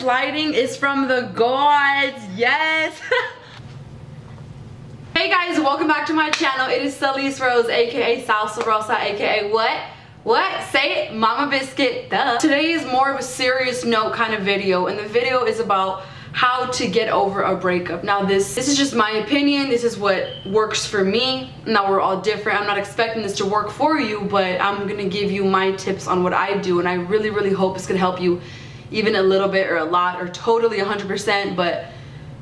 lighting is from the gods. Yes. Hey guys, welcome back to my channel. It is Salice Rose, aka Salsa Rosa, aka what? Say it, Mama Biscuit, duh. Today is more of a serious note kind of video, and the video is about how to get over a breakup. Now this is just my opinion. This is what works for me. Now we're all different. I'm not expecting this to work for you, but I'm gonna give you my tips on what I do, and I really hope it's gonna help you even a little bit or a lot or totally 100%, but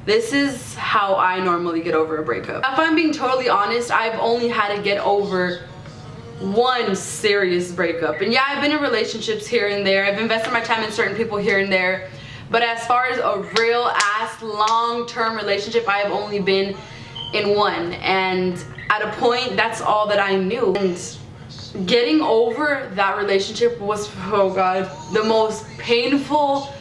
this is how I normally get over a breakup. If I'm being totally honest, I've only had to get over one serious breakup. And yeah, I've been in relationships here and there. I've invested my time in certain people here and there. But as far as a real ass long-term relationship, I have only been in one. And at a point, that's all that I knew. And getting over that relationship was, oh God, the most painful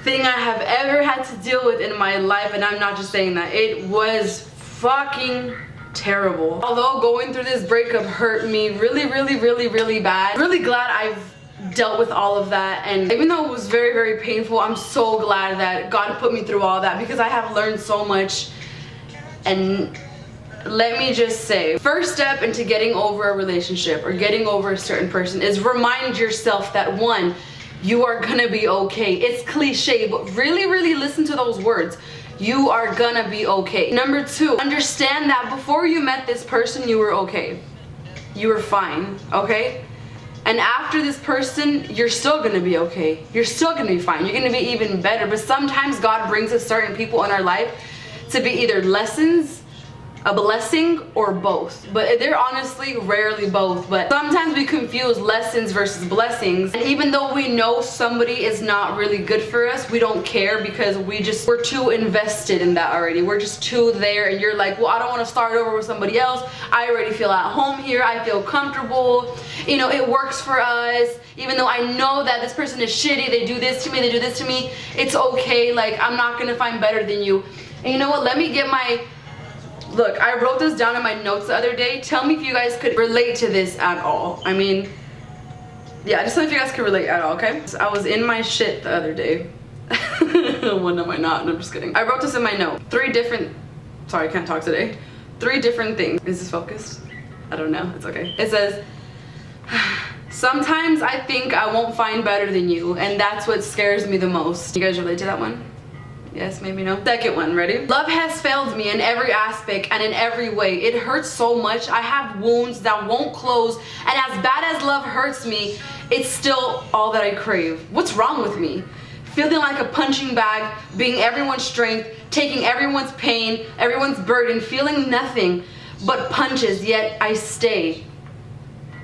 thing I have ever had to deal with in my life. And I'm not just saying that. It was fucking terrible. Although going through this breakup hurt me really bad, I'm really glad I've dealt with all of that. And even though it was very painful, I'm so glad that God put me through all that, because I have learned so much. And let me just say, first step into getting over a relationship or getting over a certain person is remind yourself that, one, you are gonna be okay. It's cliche, but really listen to those words. You are gonna be okay. Number two, understand that before you met this person, you were okay. You were fine, okay? And after this person, you're still gonna be okay. You're still gonna be fine. You're gonna be even better. But sometimes God brings us certain people in our life to be either lessons, a blessing, or both. But they're honestly rarely both. But sometimes we confuse lessons versus blessings. And even though we know somebody is not really good for us, we don't care, because we're too invested in that already. We're just too there, and you're like, well, I don't want to start over with somebody else. I already feel at home here. I feel comfortable. You know, it works for us. Even though I know that this person is shitty, they do this to me, they do this to me, it's okay. Like, I'm not gonna find better than you. And you know what? Let me get my... Look, I wrote this down in my notes the other day. Tell me if you guys could relate to this at all. I mean, yeah, just tell me if you guys could relate at all, okay? So I was in my shit the other day. When am I not? No, I'm just kidding. I wrote this in my note. Sorry, I can't talk today. 3 different things. Is this focused? I don't know. It's okay. It says, sometimes I think I won't find better than you, and that's what scares me the most. You guys relate to that one? Yes, maybe no. Second one, ready? Love has failed me in every aspect and in every way. It hurts so much. I have wounds that won't close, and as bad as love hurts me, it's still all that I crave. What's wrong with me? Feeling like a punching bag, being everyone's strength, taking everyone's pain, everyone's burden, feeling nothing but punches, yet I stay.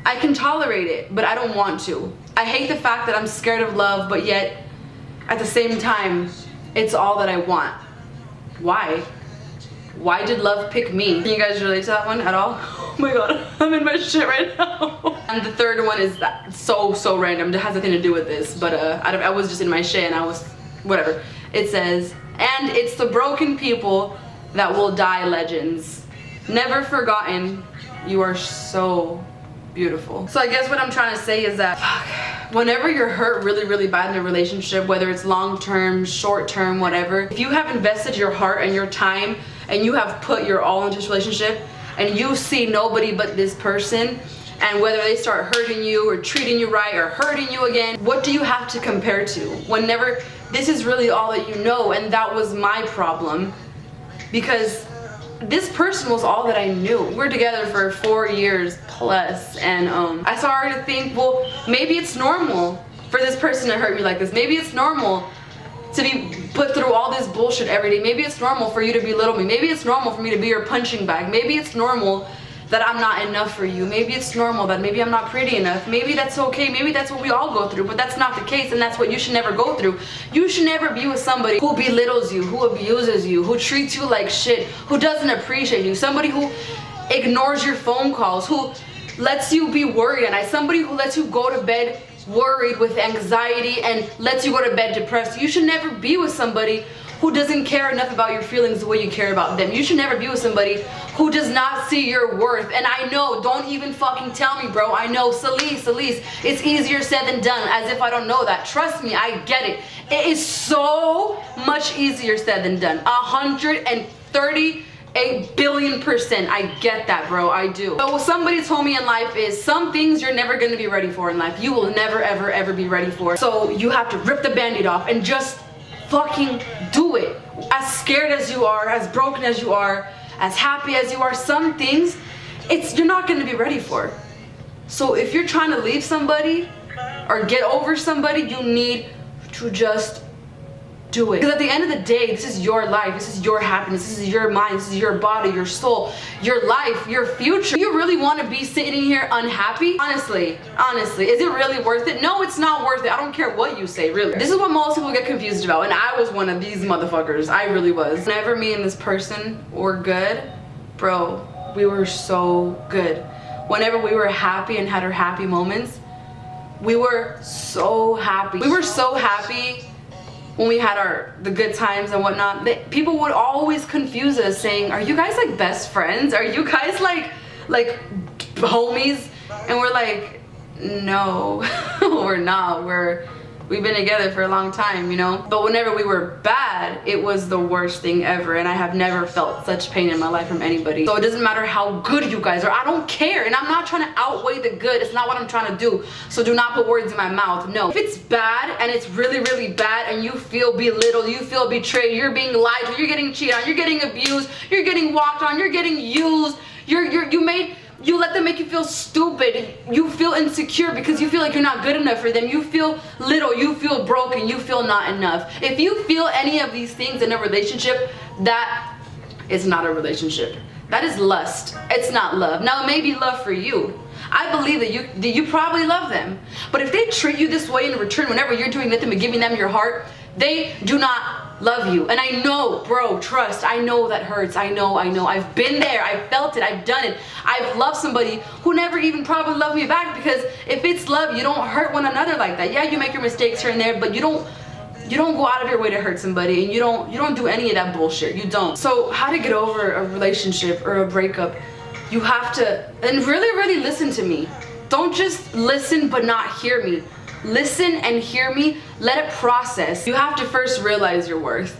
I can tolerate it, but I don't want to. I hate the fact that I'm scared of love, but yet at the same time, it's all that I want. Why? Why did love pick me? Can you guys relate to that one at all? Oh my God, I'm in my shit right now. And the third one is that so random. It has nothing to do with this, but I was just in my shit and I was, whatever. It says, and it's the broken people that will die legends. Never forgotten, you are so beautiful. So I guess what I'm trying to say is that, whenever you're hurt really bad in a relationship, whether it's long-term, short-term, whatever, if you have invested your heart and your time and you have put your all into this relationship and you see nobody but this person, and whether they start hurting you or treating you right or hurting you again, what do you have to compare to? Whenever this is really all that you know. And that was my problem, because this person was all that I knew. We were together for 4 years plus, and I started to think, well, maybe it's normal for this person to hurt me like this. Maybe it's normal to be put through all this bullshit every day. Maybe it's normal for you to belittle me. Maybe it's normal for me to be your punching bag. Maybe it's normal that I'm not enough for you. Maybe it's normal that maybe I'm not pretty enough. Maybe that's okay. Maybe that's what we all go through, but that's not the case, and that's what you should never go through. You should never be with somebody who belittles you, who abuses you, who treats you like shit, who doesn't appreciate you, somebody who ignores your phone calls, who lets you be worried at night, somebody who lets you go to bed worried with anxiety and lets you go to bed depressed. You should never be with somebody who doesn't care enough about your feelings the way you care about them. You should never be with somebody who does not see your worth. And I know, don't even fucking tell me, bro. I know, Salice, it's easier said than done, as if I don't know that. Trust me, I get it. It is so much easier said than done. 138 billion%. I get that, bro. I do. But what somebody told me in life is some things you're never going to be ready for in life. You will never, ever, ever be ready for. So you have to rip the band-aid off and just fucking do it. As scared as you are, as broken as you are, as happy as you are, some things you're not going to be ready for. So if you're trying to leave somebody or get over somebody, you need to just do it. Because at the end of the day, this is your life, this is your happiness, this is your mind, this is your body, your soul, your life, your future. You really want to be sitting here unhappy? Honestly, is it really worth it? No, it's not worth it. I don't care what you say, really. This is what most people get confused about, and I was one of these motherfuckers. I really was. Whenever me and this person were good, bro, we were so good. Whenever we were happy and had our happy moments, we were so happy. We were so happy when we had the good times and whatnot. People would always confuse us saying, are you guys like best friends? Are you guys like homies? And we're like, no, we're not. We've been together for a long time, you know? But whenever we were bad, it was the worst thing ever, and I have never felt such pain in my life from anybody. So it doesn't matter how good you guys are, I don't care, and I'm not trying to outweigh the good. It's not what I'm trying to do, so do not put words in my mouth. No. If it's bad, and it's really, really bad, and you feel belittled, you feel betrayed, you're being lied to, you're getting cheated on, you're getting abused, you're getting walked on, you're getting used, you let them make you feel stupid. You feel insecure because you feel like you're not good enough for them. You feel little, you feel broken, you feel not enough. If you feel any of these things in a relationship, that is not a relationship. That is lust. It's not love. Now, it may be love for you. I believe that you probably love them. But if they treat you this way in return, whenever you're doing nothing but giving them your heart, they do not love you. And I know, bro, trust, I know that hurts. I know. I've been there. I've felt it. I've done it. I've loved somebody who never even probably loved me back, because if it's love, you don't hurt one another like that. Yeah, you make your mistakes here and there, but you don't go out of your way to hurt somebody, and you don't do any of that bullshit. You don't. So how to get over a relationship or a breakup, you have to, and really, really listen to me. Don't just listen but not hear me. Listen and hear me. Let it process. You have to first realize your worth,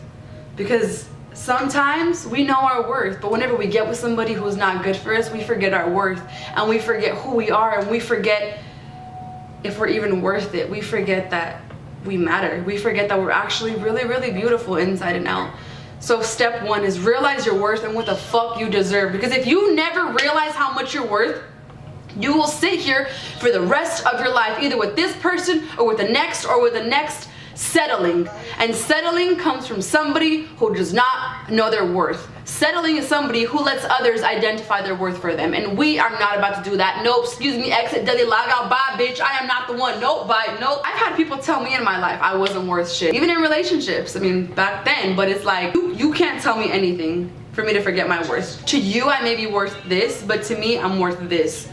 because sometimes we know our worth, but whenever we get with somebody who's not good for us, we forget our worth, and we forget who we are, and we forget if we're even worth it. We forget that we matter. We forget that we're actually really, really beautiful inside and out. So step one is realize your worth and what the fuck you deserve, because if you never realize how much you're worth, you will sit here for the rest of your life, either with this person or with the next settling. And settling comes from somebody who does not know their worth. Settling is somebody who lets others identify their worth for them, and we are not about to do that. Nope, excuse me, exit, delete, log out, bye, bitch. I am not the one. Nope, bye, nope. I've had people tell me in my life I wasn't worth shit, even in relationships. I mean, back then, but it's like, you can't tell me anything for me to forget my worth. To you, I may be worth this, but to me, I'm worth this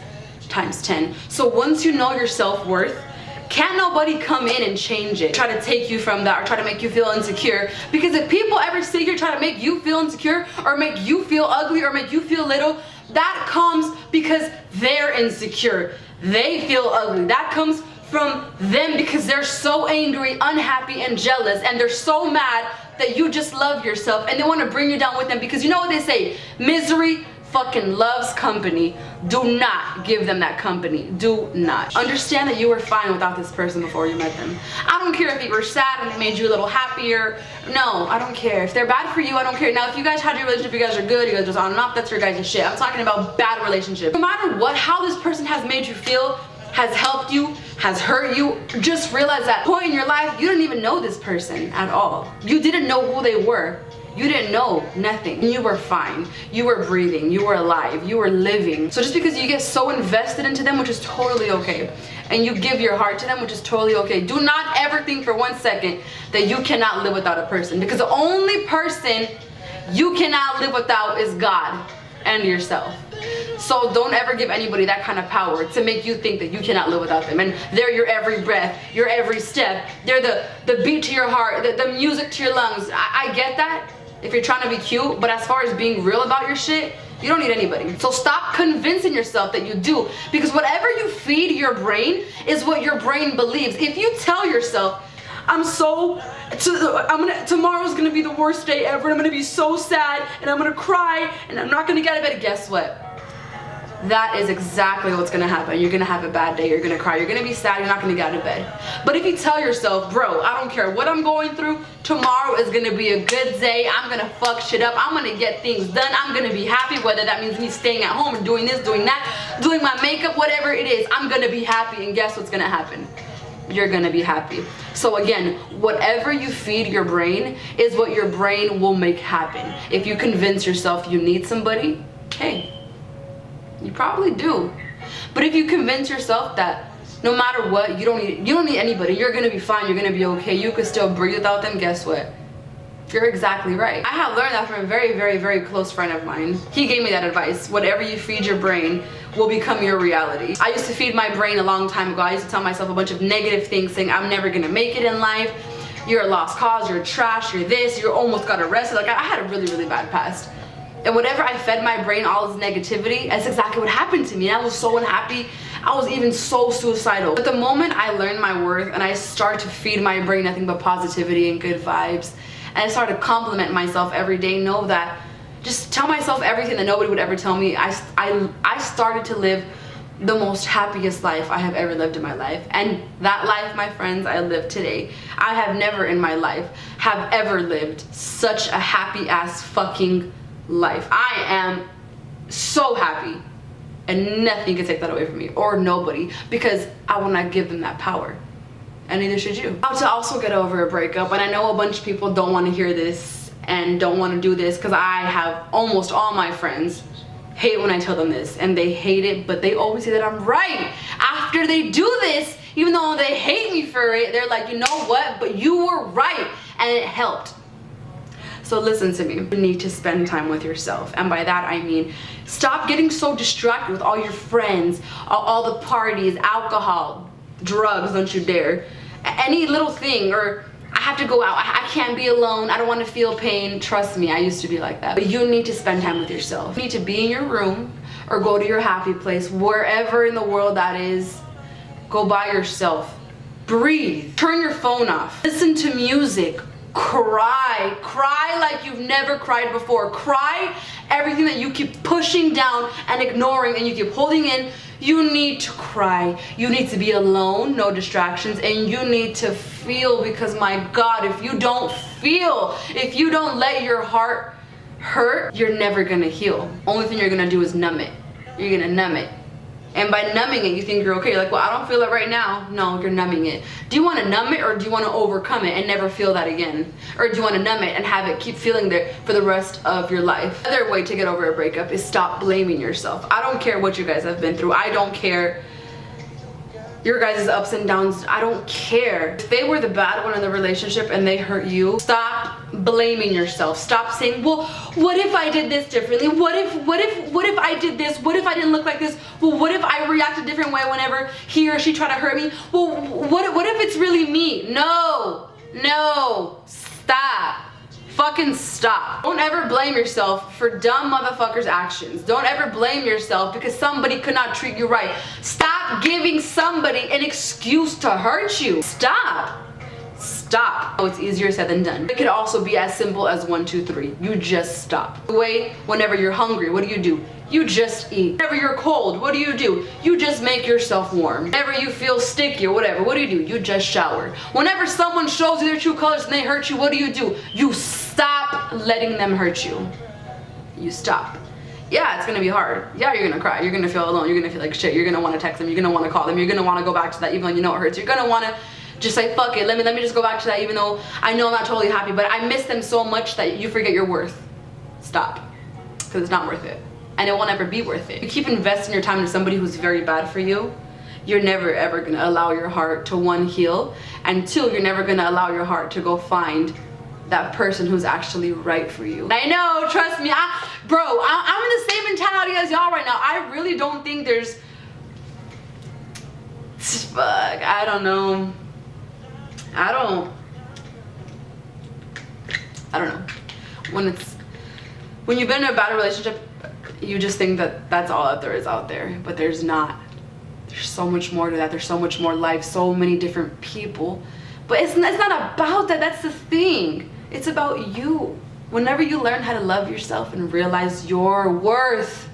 times 10. So once you know your self-worth, can't nobody come in and change it, try to take you from that, or try to make you feel insecure. Because if people ever sit here try to make you feel insecure, or make you feel ugly, or make you feel little, that comes because they're insecure. They feel ugly. That comes from them because they're so angry, unhappy, and jealous, and they're so mad that you just love yourself, and they want to bring you down with them, because you know what they say, misery fucking loves company. Do not give them that company. Do not. Understand that you were fine without this person before you met them. I don't care if you were sad and it made you a little happier. No, I don't care. If they're bad for you, I don't care. Now, if you guys had your relationship, you guys are good, you guys just on and off, that's your guys' shit. I'm talking about bad relationships. No matter what, how this person has made you feel, has helped you, has hurt you, just realize that point in your life, you didn't even know this person at all. You didn't know who they were. You didn't know nothing. You were fine. You were breathing. You were alive. You were living. So just because you get so invested into them, which is totally okay, and you give your heart to them, which is totally okay, do not ever think for 1 second that you cannot live without a person, because the only person you cannot live without is God and yourself. So don't ever give anybody that kind of power to make you think that you cannot live without them. And they're your every breath, your every step. They're the beat to your heart, the music to your lungs. I get that if you're trying to be cute, but as far as being real about your shit, you don't need anybody. So stop convincing yourself that you do, because whatever you feed your brain is what your brain believes. If you tell yourself, tomorrow's gonna be the worst day ever, and I'm gonna be so sad, and I'm gonna cry, and I'm not gonna get out of bed, guess what? That is exactly what's gonna happen. You're gonna have a bad day, you're gonna cry, you're gonna be sad, you're not gonna get out of bed. But if you tell yourself, bro, I don't care what I'm going through, tomorrow is gonna be a good day, I'm gonna fuck shit up, I'm gonna get things done, I'm gonna be happy, whether that means me staying at home and doing this, doing that, doing my makeup, whatever it is, I'm gonna be happy, and guess what's gonna happen? You're gonna be happy. So again, whatever you feed your brain is what your brain will make happen. If you convince yourself you need somebody, hey, you probably do. But if you convince yourself that no matter what, you don't need anybody, you're gonna be fine, you're gonna be okay, you could still breathe without them, guess what? You're exactly right. I have learned that from a very, very, very close friend of mine. He gave me that advice. Whatever you feed your brain will become your reality. I used to feed my brain a long time ago. I used to tell myself a bunch of negative things, saying I'm never gonna make it in life, you're a lost cause, you're trash, you're this, you almost got arrested. Like, I had a really, really bad past. And whenever I fed my brain all this negativity, that's exactly what happened to me. I was so unhappy. I was even so suicidal. But the moment I learned my worth and I started to feed my brain nothing but positivity and good vibes, and I started to compliment myself every day, know that, just tell myself everything that nobody would ever tell me, I started to live the most happiest life I have ever lived in my life. And that life, my friends, I live today. I have never in my life have ever lived such a happy ass fucking life. I am so happy, and nothing can take that away from me, or nobody, because I will not give them that power, and neither should you. How to also get over a breakup. And I know a bunch of people don't want to hear this and don't want to do this, because I have almost all my friends hate when I tell them this, and they hate it, but they always say that I'm right. After they do this, even though they hate me for it, they're like, you know what, but you were right, and it helped. So listen to me, you need to spend time with yourself. And by that I mean, stop getting so distracted with all your friends, all the parties, alcohol, drugs, don't you dare. Any little thing, or I have to go out, I can't be alone, I don't want to feel pain. Trust me, I used to be like that. But you need to spend time with yourself. You need to be in your room or go to your happy place, wherever in the world that is. Go by yourself. Breathe. Turn your phone off. Listen to music. Cry like you've never cried before. Cry everything that you keep pushing down and ignoring and you keep holding in. You need to cry. You need to be alone, no distractions, and you need to feel, because my God, if you don't feel, if you don't let your heart hurt, you're never gonna heal. Only thing you're gonna do is numb it. You're gonna numb it. And by numbing it, you think you're okay. You're like, well, I don't feel it right now. No, you're numbing it. Do you want to numb it, or do you want to overcome it and never feel that again? Or do you want to numb it and have it keep feeling there for the rest of your life? Another way to get over a breakup is stop blaming yourself. I don't care what you guys have been through. I don't care your guys' ups and downs. I don't care. If they were the bad one in the relationship and they hurt you, stop blaming yourself. Stop saying, well, what if I did this differently? What if I did this? What if I didn't look like this? Well, what if I react a different way whenever he or she tried to hurt me? Well, what if it's really me? No, stop. Fucking stop. Don't ever blame yourself for dumb motherfuckers' actions. Don't ever blame yourself because somebody could not treat you right. Stop giving somebody an excuse to hurt you. Stop. Oh, it's easier said than done. It could also be as simple as 1, 2, 3. You just stop. Whenever you're hungry, what do? You just eat. Whenever you're cold, what do? You just make yourself warm. Whenever you feel sticky or whatever, what do? You just shower. Whenever someone shows you their true colors and they hurt you, what do? You stop letting them hurt you. You stop. Yeah, it's gonna be hard. Yeah, you're gonna cry. You're gonna feel alone. You're gonna feel like shit. You're gonna want to text them. You're gonna want to call them. You're gonna want to go back to that even though you know it hurts. You're gonna want to just say, fuck it, let me just go back to that even though I know I'm not totally happy, but I miss them so much that you forget your worth. Stop. Because it's not worth it. And it won't ever be worth it. You keep investing your time to somebody who's very bad for you, you're never ever gonna allow your heart to, 1, heal, and 2, you're never gonna allow your heart to go find that person who's actually right for you. I know, trust me, I'm in the same mentality as y'all right now. I really don't think there's, fuck, I don't know. I don't know. When you've been in a bad relationship, you just think that that's all that there is out there, but there's not. There's so much more to that. There's so much more life, so many different people. But it's not about that. That's the thing. It's about you. Whenever you learn how to love yourself and realize your worth,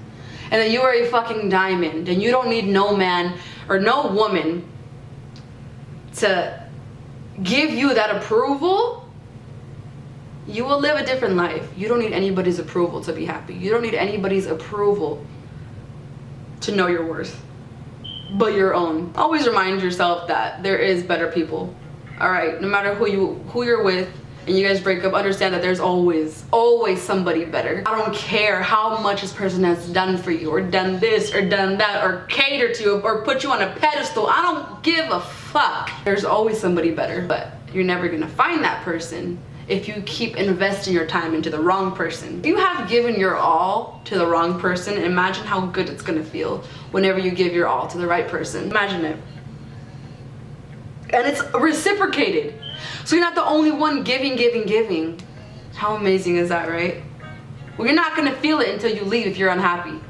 and that you are a fucking diamond, and you don't need no man or no woman to give you that approval, you will live a different life. You don't need anybody's approval to be happy. You don't need anybody's approval to know your worth, but your own. Always remind yourself that there is better people. All right, no matter who you're with, and you guys break up, understand that there's always somebody better. I don't care how much this person has done for you, or done this, or done that, or catered to you, or put you on a pedestal. I don't give a fuck. There's always somebody better, but you're never gonna find that person if you keep investing your time into the wrong person. If you have given your all to the wrong person, imagine how good it's gonna feel whenever you give your all to the right person. Imagine it. And it's reciprocated. So you're not the only one giving. How amazing is that, right? Well, you're not gonna feel it until you leave if you're unhappy.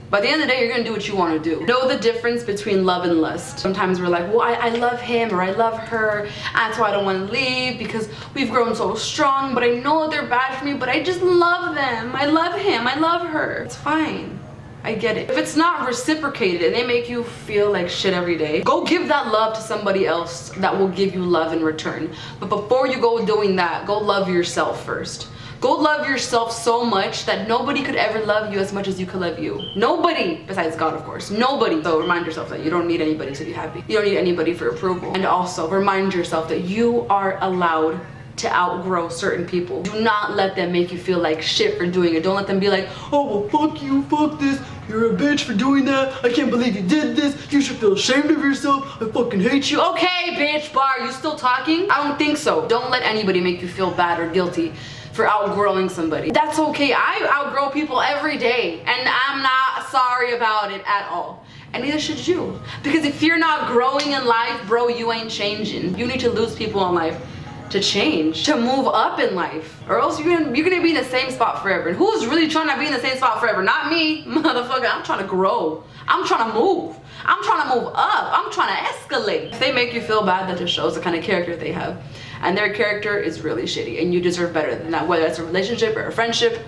By the end of the day, you're gonna do what you wanna do. Know the difference between love and lust. Sometimes we're like, well, I love him or I love her, that's why I don't wanna leave because we've grown so strong, but I know they're bad for me, but I just love them. I love him, I love her. It's fine. I get it. If it's not reciprocated and they make you feel like shit every day, go give that love to somebody else that will give you love in return. But before you go doing that, go love yourself first. Go love yourself so much that nobody could ever love you as much as you could love you. Nobody, besides God, of course. Nobody. So remind yourself that you don't need anybody to be happy. You don't need anybody for approval. And also remind yourself that you are allowed to outgrow certain people. Do not let them make you feel like shit for doing it. Don't let them be like, oh, well, fuck you, fuck this. You're a bitch for doing that. I can't believe you did this. You should feel ashamed of yourself. I fucking hate you. Okay, bitch, bar, you still talking? I don't think so. Don't let anybody make you feel bad or guilty for outgrowing somebody. That's okay. I outgrow people every day, and I'm not sorry about it at all. And neither should you. Because if you're not growing in life, bro, you ain't changing. You need to lose people in life to change, to move up in life, or else you're gonna be in the same spot forever. And who's really trying to be in the same spot forever? Not me, motherfucker. I'm trying to grow. I'm trying to move. I'm trying to move up. I'm trying to escalate. If they make you feel bad, that just shows the kind of character they have. And their character is really shitty, and you deserve better than that, whether it's a relationship or a friendship.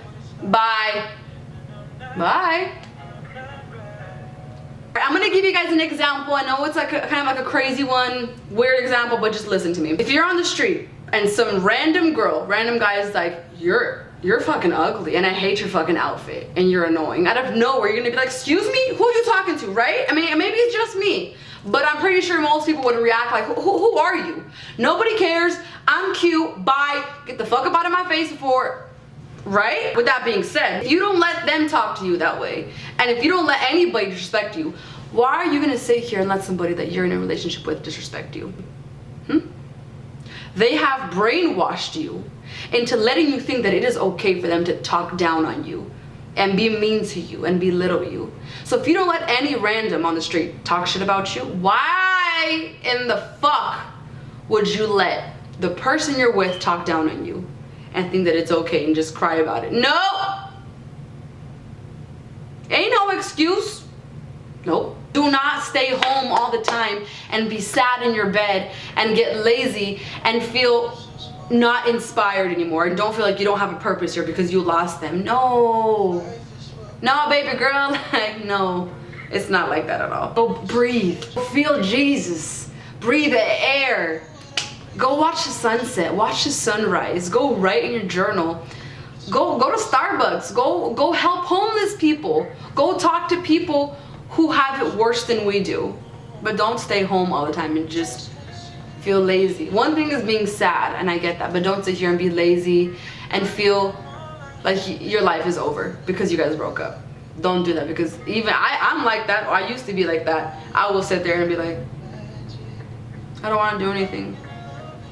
Bye. Bye. I'm gonna give you guys an example. I know it's like kind of like a crazy one, weird example, but just listen to me. If you're on the street and some random guy is like, you're fucking ugly and I hate your fucking outfit and you're annoying, out of nowhere you're gonna be like, excuse me, who are you talking to, right? I mean, maybe it's just me, but I'm pretty sure most people would react like, who are you? Nobody cares, I'm cute, bye, get the fuck up out of my face before, right? With that being said, if you don't let them talk to you that way, and if you don't let anybody disrespect you, why are you gonna sit here and let somebody that you're in a relationship with disrespect you? They have brainwashed you into letting you think that it is okay for them to talk down on you and be mean to you and belittle you. So if you don't let any random on the street talk shit about you, why in the fuck would you let the person you're with talk down on you and think that it's okay and just cry about it? No! Ain't no excuse. Nope. Do not stay home all the time and be sad in your bed and get lazy and feel not inspired anymore and don't feel like you don't have a purpose here because you lost them. No. No, baby girl. Like, no. It's not like that at all. Go breathe. Feel Jesus. Breathe the air. Go watch the sunset. Watch the sunrise. Go write in your journal. Go to Starbucks. Go help homeless people. Go talk to people who have it worse than we do. But don't stay home all the time and just feel lazy. One thing is being sad, and I get that, but don't sit here and be lazy and feel like your life is over because you guys broke up. Don't do that, because even I'm like that, or I used to be like that. I will sit there and be like, I don't want to do anything.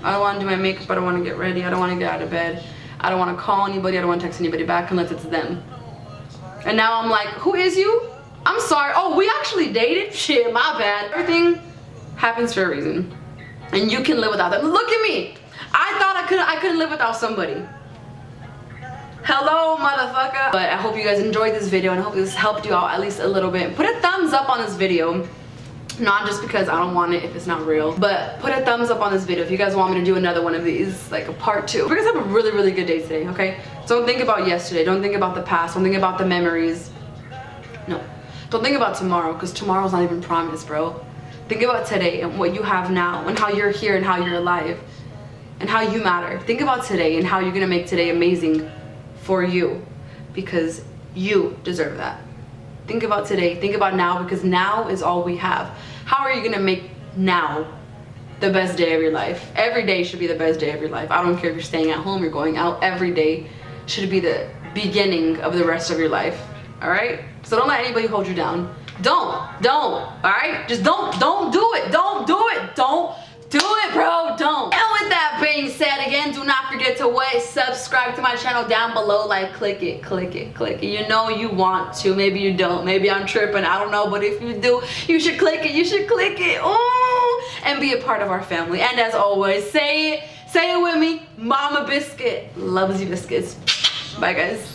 I don't want to do my makeup. I don't want to get ready. I don't want to get out of bed. I don't want to call anybody. I don't want to text anybody back unless it's them. And now I'm like, who is you? I'm sorry. Oh, we actually dated? Shit, my bad. Everything happens for a reason. And you can live without them. Look at me. I thought I couldn't live without somebody. Hello, motherfucker. But I hope you guys enjoyed this video and I hope this helped you out at least a little bit. Put a thumbs up on this video. Not just because I don't want it if it's not real, but put a thumbs up on this video if you guys want me to do another one of these, like a part 2. You guys have a really, really good day today, okay? So don't think about yesterday. Don't think about the past. Don't think about the memories. No. Don't think about tomorrow, because tomorrow's not even promised, bro. Think about today and what you have now and how you're here and how you're alive and how you matter. Think about today and how you're gonna make today amazing for you, because you deserve that. Think about today, think about now, because now is all we have. How are you gonna make now the best day of your life? Every day should be the best day of your life. I don't care if you're staying at home, you're going out. Every day should be the beginning of the rest of your life, all right? So don't let anybody hold you down. Don't, all right? Just don't do it, don't do it, don't do it, bro, don't. And with that being said, again, do not forget to what? Subscribe to my channel down below. Like, click it. You know you want to, maybe you don't, maybe I'm tripping, I don't know, but if you do, you should click it, ooh, and be a part of our family. And as always, say it with me, Mama Biscuit loves you biscuits. Bye, guys.